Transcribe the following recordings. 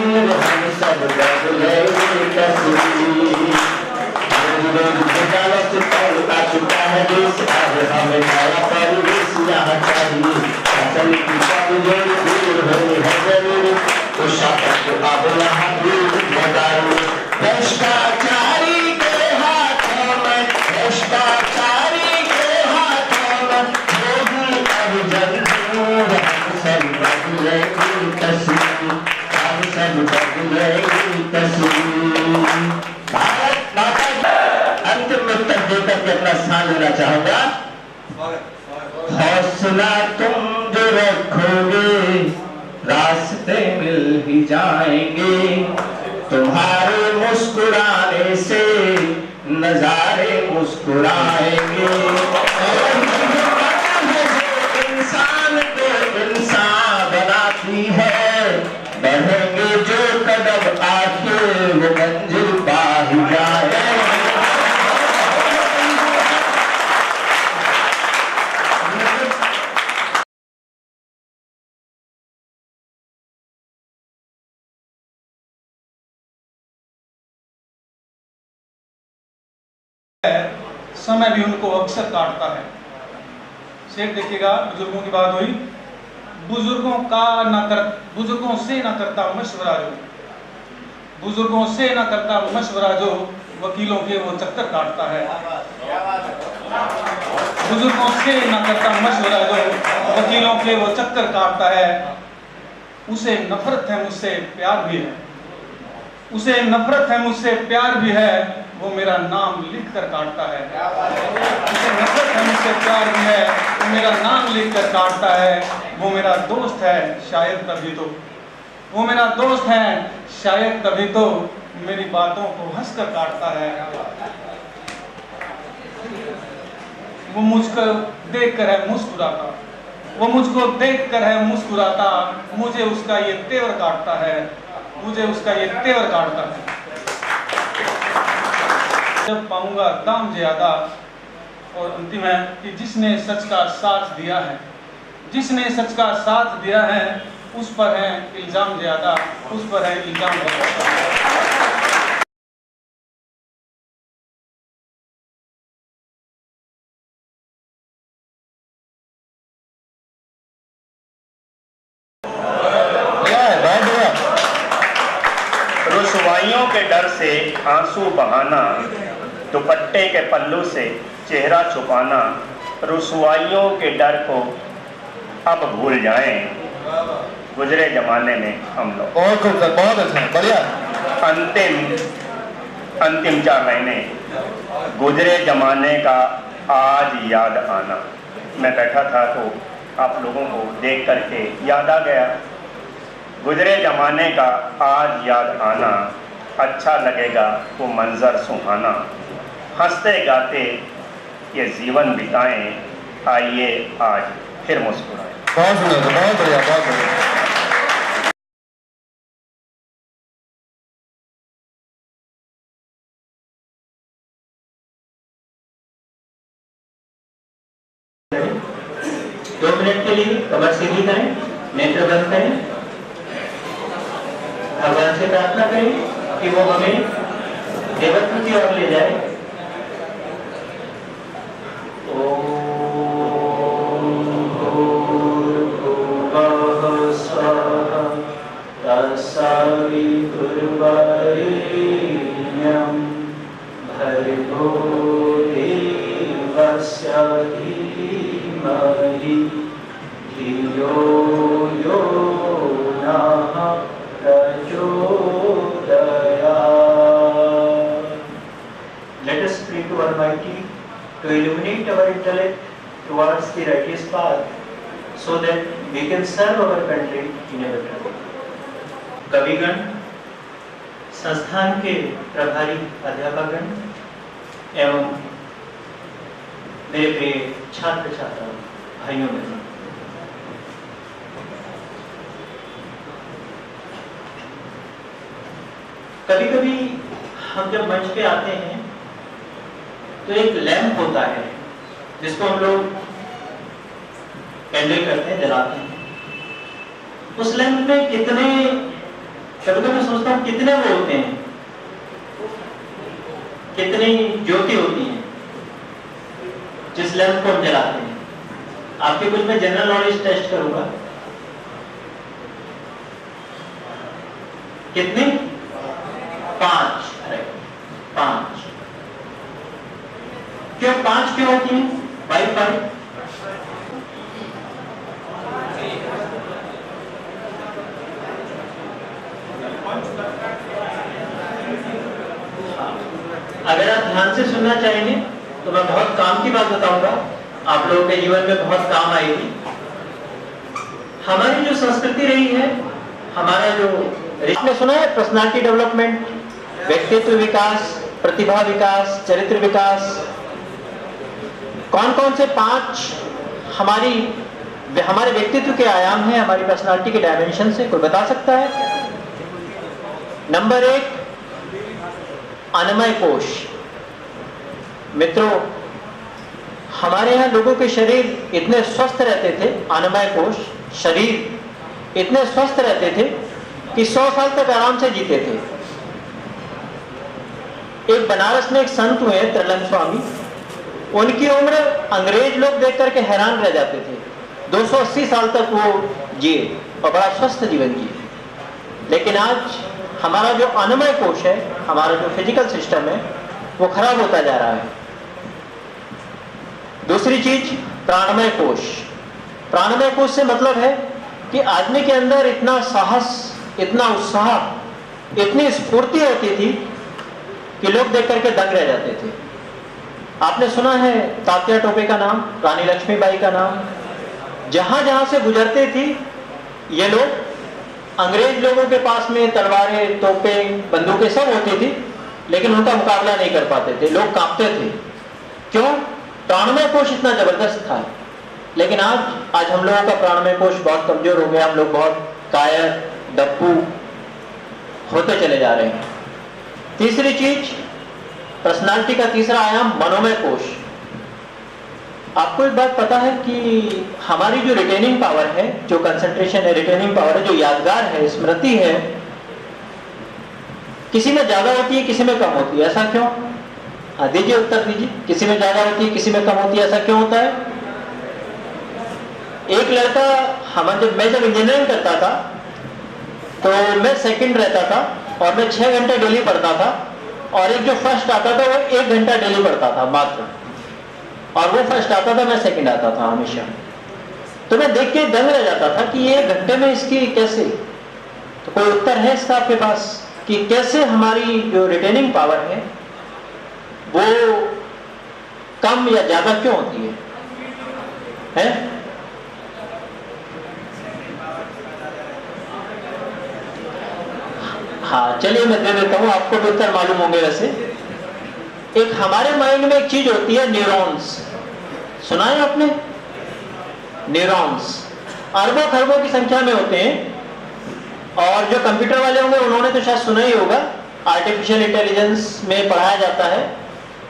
हम सब बदले तस्वीर। आ चुका है देश, अब हमें नया परिवेश यहाँ चाहिए। असल की कमजोर दूर होनी है जरूरी, तो शासन को अब यहाँ दूर मदारी। भ्रष्टाचारी के हाथों में, भ्रष्टाचारी के हाथों में होगी अब जंजीर। हम सब बदलेगी तस्वीर, हम सब बदलेगी तस्वीर। भारत माता अंतिम उत्तर देकर के अपना स्थान लेना चाहूंगा। हौसला तुम जो रखोगे रास्ते मिल ही जाएंगे, तुम्हारे मुस्कुराने से नजारे मुस्कुराएंगे। इंसान को इंसान बनाती है, बढ़ेंगे जो कदम आखिर वो मंजिल पा ही जाए। समय भी उनको अक्सर काटता है। शेर देखिएगा, बुजुर्गों की बात हुई, बुजुर्गों से ना करता मशवरा जो, बुजुर्गों से ना करता मशवरा जो, वकीलों के वो चक्कर काटता है। बुजुर्गों से ना करता मशवरा जो, वकीलों के वो चक्कर काटता है। उसे नफरत है मुझसे प्यार भी है, उसे नफरत है मुझसे प्यार भी है, वो मेरा नाम लिख कर काटता है। उसे नफरत है मुझसे प्यार भी है, वो मेरा नाम लिख कर काटता है। वो मेरा दोस्त है शायद तभी तो, वो मेरा दोस्त है शायद तभी तो, मेरी बातों को हंस कर काटता है। वो मुझको देख कर है मुस्कुराता, वो मुझको देख कर है मुस्कुराता, मुझे उसका ये तेवर काटता है, मुझे उसका ये तेवर काटता है। जब पाऊंगा दाम ज्यादा, और अंतिम है कि जिसने सच का साथ दिया है, जिसने सच का साथ दिया है, उस पर है इल्जाम ज्यादा, उस पर है इल्जाम ज्यादा। रुसवाइयों के डर से आंसू बहाना, दुपट्टे के पल्लू से चेहरा छुपाना, रुसवाइयों के डर को अब भूल जाएं, गुजरे जमाने में हम लोग। बहुत खूबसूरत, बहुत अच्छा, बढ़िया। अंतिम 4 महीने, गुजरे जमाने का आज याद आना। मैं बैठा था तो आप लोगों को देख करके याद आ गया। गुजरे जमाने का आज याद आना, अच्छा लगेगा वो मंजर सुहाना। हंसते गाते ये जीवन बिताएं, आइए आज फिर मुस्कुराएं। बहुत सुंदर, बहुत बढ़िया, बहुत बढ़िया। दो मिनट के लिए कमर सीधी करें, नेत्र बंद करें, भगवान से प्रार्थना करें कि वो हमें देवत्व की ओर ले जाए। Let us pray to Almighty to illuminate our intellect towards the righteous path, so that we can serve our country in a better way. कविगण, संस्थान के प्रभारी अध्यापकगण एवं मेरे प्रिय छात्र छात्रा भाइयों बहनों, कभी कभी हम जब मंच पे आते हैं तो एक लैंप होता है जिसको हम लोग कैंडल करते हैं, जलाते हैं। उस लैंप में कितने कभी कभी सोचता हूँ कितने वो होते हैं, कितनी ज्योति होती है जिस लैंप को हम जलाते हैं। आपके कुछ मैं जनरल नॉलेज टेस्ट करूंगा। कितनी? 5। 5 क्यों? 5 क्यों होती है? 5 अगर आप ध्यान से सुनना चाहेंगे तो मैं बहुत काम की बात बताऊंगा, आप लोगों के जीवन में बहुत काम आएगी। हमारी जो संस्कृति रही है, हमारा जो आपने सुना है पर्सनालिटी डेवलपमेंट, व्यक्तित्व विकास, प्रतिभा विकास, चरित्र विकास, कौन कौन से 5 हमारे व्यक्तित्व के आयाम हैं, हमारी पर्सनालिटी के डायमेंशन से कोई बता सकता है? नंबर 1 अन्नमय कोश। मित्रों, हमारे यहाँ लोगों के शरीर इतने स्वस्थ रहते थे, अन्नमय कोश शरीर इतने स्वस्थ रहते थे कि 100 साल तक आराम से जीते थे। एक बनारस में एक संत हुए त्रिलंग स्वामी, उनकी उम्र अंग्रेज लोग देख करके हैरान रह जाते थे। 280 साल तक वो जिए और बड़ा स्वस्थ जीवन जिए। लेकिन आज हमारा जो अन्नमय कोश है, हमारा जो फिजिकल सिस्टम है, वो खराब होता जा रहा है। दूसरी चीज प्राणमय कोश। प्राणमय कोश से मतलब है कि आदमी के अंदर इतना साहस, इतना उत्साह, इतनी स्फूर्ति होती थी कि लोग देख करके दंग रह जाते थे। आपने सुना है तात्या टोपे का नाम, रानी लक्ष्मीबाई का नाम। जहां जहां से गुजरते थी ये लोग, अंग्रेज लोगों के पास में तलवारें, तोपें, बंदूकें सब होती थी, लेकिन उनका मुकाबला नहीं कर पाते थे, लोग कांपते थे। क्यों? प्राणमय कोश इतना जबरदस्त था। लेकिन आज हम लोगों का प्राणमय कोश बहुत कमजोर हो गया, हम लोग बहुत कायर, डप्पू होते चले जा रहे हैं। तीसरी चीज, पर्सनालिटी का तीसरा आयाम मनोमय कोश। आपको एक बात पता है कि हमारी जो रिटेनिंग पावर है, जो कंसंट्रेशन है, रिटेनिंग पावर है, जो यादगार है, स्मृति है, किसी में ज्यादा होती है, किसी में कम होती है। ऐसा क्यों? दीजिए उत्तर दीजिए। किसी में ज्यादा होती है, किसी में कम होती है, ऐसा क्यों होता है? एक लड़का, मैं जब इंजीनियरिंग करता था तो मैं सेकंड रहता था और मैं 6 घंटे डेली पढ़ता था, और एक जो फर्स्ट आता था वो 1 घंटा डेली पढ़ता था मात्र, और वो फर्स्ट आता था, मैं सेकंड आता था हमेशा। तो मैं देख के दंग रह जाता था कि ये घंटे में इसकी कैसे। तो कोई उत्तर है इसका आपके पास कि कैसे हमारी जो रिटेनिंग पावर है वो कम या ज्यादा क्यों होती है? हाँ, चलिए मैं दे देता हूं, आपको भी उत्तर मालूम होंगे। वैसे एक हमारे माइंड में एक चीज होती है न्यूरॉन्स। सुना है आपने? न्यूरॉन्स अरबों खरबों की संख्या में होते हैं, और जो कंप्यूटर वाले होंगे उन्होंने तो शायद सुना ही होगा। आर्टिफिशियल इंटेलिजेंस में पढ़ाया जाता है,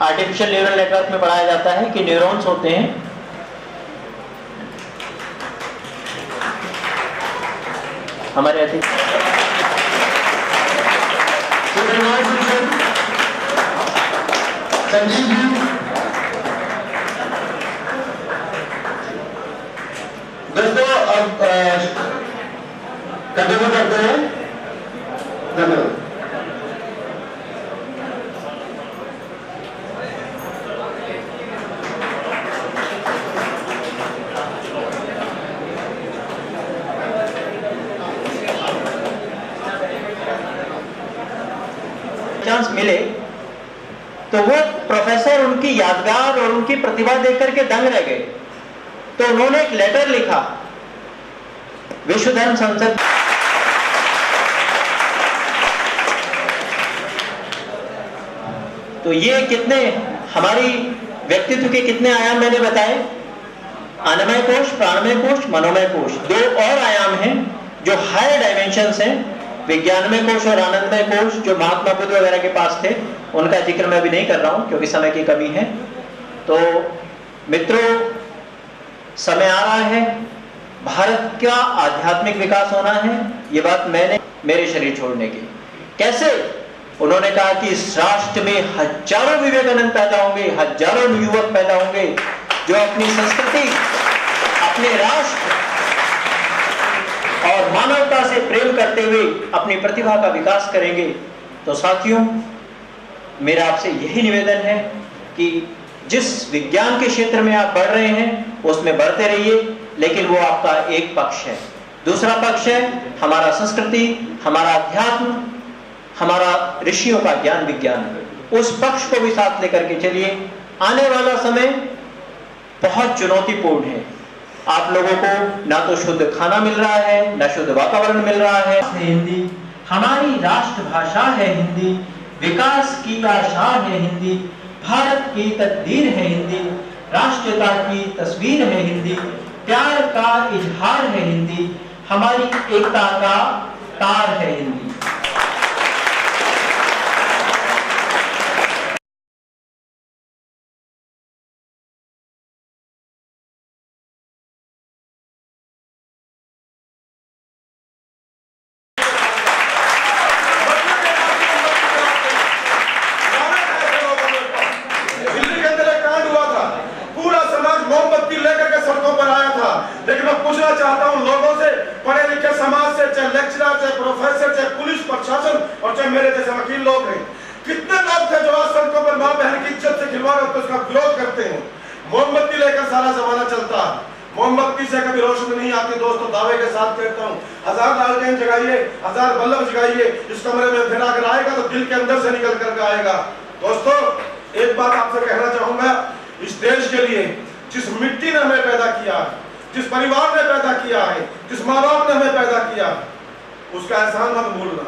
आर्टिफिशियल न्यूरल नेटवर्क में पढ़ाया जाता है कि न्यूरॉन्स होते हैं। हमारे संजीव जी, दोस्तों अब कंटिन्यू करते हैं। धन्यवाद। चांस मिले तो वो प्रोफेसर उनकी यादगार और उनकी प्रतिभा देख करके दंग रह गए। तो उन्होंने एक लेटर लिखा विश्व धर्म संसद। तो ये कितने हमारी व्यक्तित्व के कितने आयाम मैंने बताए? अन्नमय कोश, प्राणमय कोश, मनोमय कोश। 2 और आयाम हैं जो हायर डायमेंशंस हैं, विज्ञानमय कोश और आनंदमय कोश, जो महात्मा बुद्ध वगैरह के पास थे। उनका जिक्र मैं अभी नहीं कर रहा हूं क्योंकि समय की कमी है। तो मित्रों, समय आ रहा है भारत का आध्यात्मिक विकास होना है, ये बात मैंने मेरे शरीर छोड़ने की। कैसे? उन्होंने कहा कि इस राष्ट्र में हजारों विवेकानंद पैदा होंगे, हजारों युवक पैदा होंगे जो अपनी संस्कृति, अपने राष्ट्र और मानवता से प्रेम करते हुए अपनी प्रतिभा का विकास करेंगे। तो साथियों, मेरा आपसे यही निवेदन है कि जिस विज्ञान के क्षेत्र में आप बढ़ रहे हैं उसमें बढ़ते रहिए, लेकिन वो आपका एक पक्ष है। दूसरा पक्ष है हमारा संस्कृति, हमारा अध्यात्म, हमारा ऋषियों का ज्ञान विज्ञान। उस पक्ष को भी साथ लेकर के चलिए। आने वाला समय बहुत चुनौतीपूर्ण है। आप लोगों को ना तो शुद्ध खाना मिल रहा है, ना शुद्ध वातावरण मिल रहा है। हिंदी हमारी राष्ट्रभाषा है, हिंदी विकास की आशा है, हिंदी भारत की तकदीर है, हिंदी राष्ट्रता की तस्वीर है, हिंदी प्यार का इजहार है, हिंदी हमारी एकता का तार है, हिंदी। लेकिन मैं पूछना चाहता हूं लोगों से, पढ़े लिखे समाज से, चाहे लेक्चरर, चाहे प्रोफेसर, चाहे पुलिस प्रशासन और चाहे मेरे जैसे वकील लोग हैं, कितने लोग थे जो आज सड़कों पर मां बहन की इज्जत से खिलवाड़ होते उसका विरोध करते हैं। मोमबत्ती लेकर सारा जमाना चलता है, मोमबत्ती से कभी रोशनी नहीं आती। दोस्तों, दावे के साथ कहता हूँ, 1000 लालटेन जगाइए, 1000 बल्ब जगाइए, इस कमरे में अंधेरा अगर आएगा तो दिल के अंदर से निकल करके आएगा। दोस्तों, एक बात आपसे कहना चाहूंगा, इस देश के लिए जिस मिट्टी ने हमें पैदा किया है, जिस परिवार ने पैदा किया है, जिस माँ बाप ने हमें पैदा किया, उसका एहसान मत भूलना।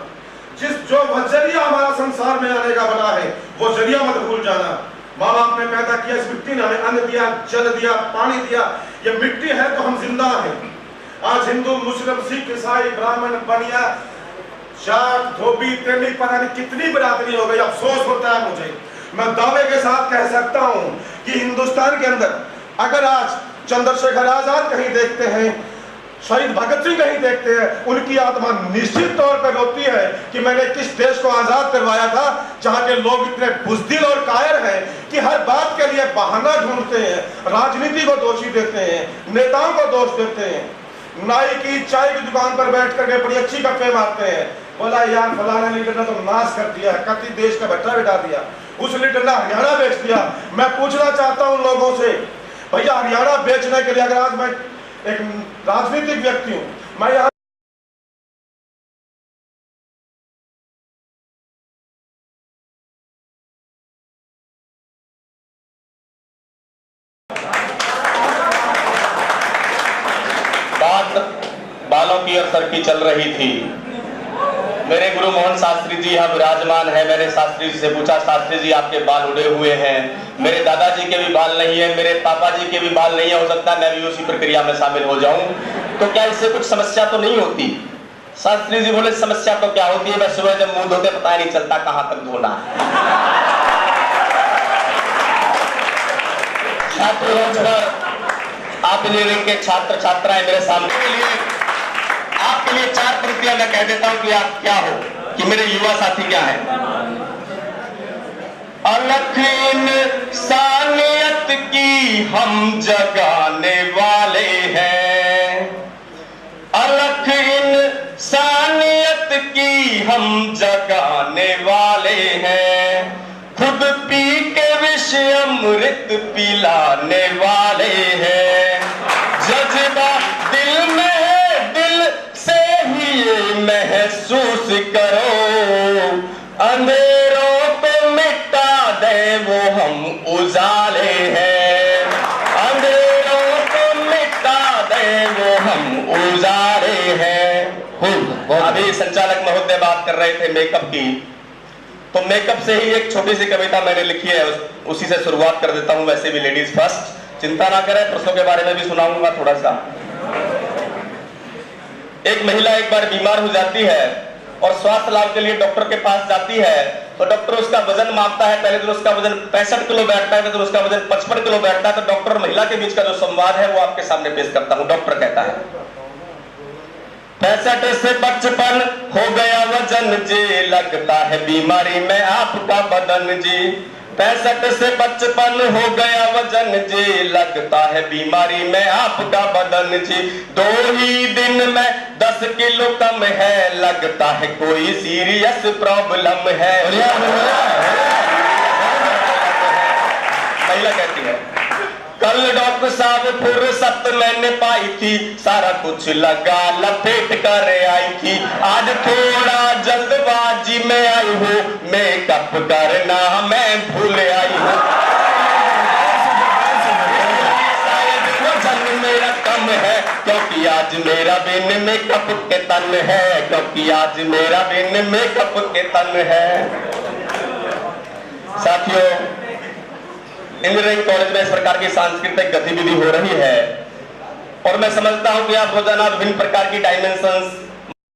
जो जरिया हमारा संसार में आने का बना है वो जरिया मत भूल जाना। माँ बाप ने पैदा किया, इस मिट्टी ने हमें अन्न दिया, जल दिया, पानी दिया। ये मिट्टी है तो हम जिंदा हैं। आज हिंदू, मुस्लिम, सिख, ईसाई, ब्राह्मण, बनिया, जाट, धोबी, तेली, पता नहीं कितनी बिरादरी हो गई। अफसोस होता है मुझे, मैं दावे के साथ कह सकता हूं कि हिंदुस्तान के अंदर अगर आज चंद्रशेखर आजाद कहीं देखते हैं, शहीद भगत सिंह कहीं देखते हैं, उनकी आत्मा निश्चित तौर पर रोती है कि मैंने किस देश को आजाद करवाया था, जहां के लोग इतने बुज़दिल और कायर हैं कि हर बात के लिए बहाना ढूंढते हैं, राजनीति को दोषी देते हैं, नेताओं को दोष देते हैं। नाई की चाय की दुकान पर बैठ करके बड़ी अच्छी गप्पे मारते हैं, बोला यार फलाना लीडर ने तो नाश कर दिया, कति देश का भट्टा बिठा दिया, उस लीडर ने हरियाणा बेच दिया। मैं पूछना चाहता हूं लोगों से, भैया हरियाणा बेचने के लिए अगर आज मैं एक राजनीतिक व्यक्ति हूं, मैं यहाँ बात बालों की और सर की चल रही थी। मेरे गुरु मोहन शास्त्री जी यहाँ विराजमान है। मैंने शास्त्री जी से पूछा, शास्त्री जी आपके बाल उड़े हुए हैं, मेरे दादाजी के भी बाल नहीं है, मेरे पापा जी के भी बाल नहीं है, हो सकता है मैं भी उसी प्रक्रिया में शामिल हो जाऊं, तो क्या इससे कुछ समस्या तो नहीं होती? शास्त्री जी बोले, समस्या तो क्या होती है, मैं सुबह जब मुंह धोते पता नहीं चलता कहां तक धोना है। आप इंजीनियरिंग के छात्र छात्राएं मेरे सामने, आपके लिए 4 पंक्तियां मैं कह देता हूं कि आप क्या हो, कि मेरे युवा साथी क्या है। अलख इंसानियत की हम जगाने वाले हैं, अलख इंसानियत की हम जगाने वाले हैं, खुद पी के विष अमृत पिलाने वाले हैं। जज्बा दिल में है, दिल से ही ये महसूस करो, अंधेरों को मिटा दे वो हम उजाले हैं, अंधेरों को मिटा दे वो हम उजाले हैं। अभी संचालक महोदय बात कर रहे थे मेकअप की, तो मेकअप से ही एक छोटी सी कविता मैंने लिखी है, उसी से शुरुआत कर देता हूं। वैसे भी लेडीज फर्स्ट, चिंता ना करें, पुरुषों के बारे में भी सुनाऊंगा थोड़ा सा। एक महिला एक बार बीमार हो जाती है और स्वास्थ्य लाभ के लिए डॉक्टर के पास जाती है तो डॉक्टर उसका वजन मापता है। पहले दिन उसका वजन 65 किलो बैठता है, तो उसका वजन 55 किलो बैठता है। तो डॉक्टर और महिला के बीच का जो संवाद है वो आपके सामने पेश करता हूं। डॉक्टर कहता है 65 से 55 हो गया वजन जी, लगता है बीमारी में आपका बदन जी। 65 से 55 हो गया वजन जी, लगता है बीमारी में आपका बदन जी। 2 ही दिन में 10 किलो कम है, लगता है कोई सीरियस प्रॉब्लम है। महिला कहती है कल डॉक्टर साहब फुर्सत मैंने पाई थी, सारा कुछ लगा लपेट कर आई थी। आज थोड़ा जल्दबाजी में आई हूँ, मेकअप करना मैं भूल आई हूँ। शायद वजन मेरा कम है, क्योंकि आज मेरा बिन मेकअप के तन है, क्योंकि आज मेरा बिन मेकअप के तन है। साथियों, इंजीनियरिंग कॉलेज में इस प्रकार की सांस्कृतिक गतिविधि हो रही है और मैं समझता हूं कि आप रोजाना विभिन्न प्रकार की डायमेंशंस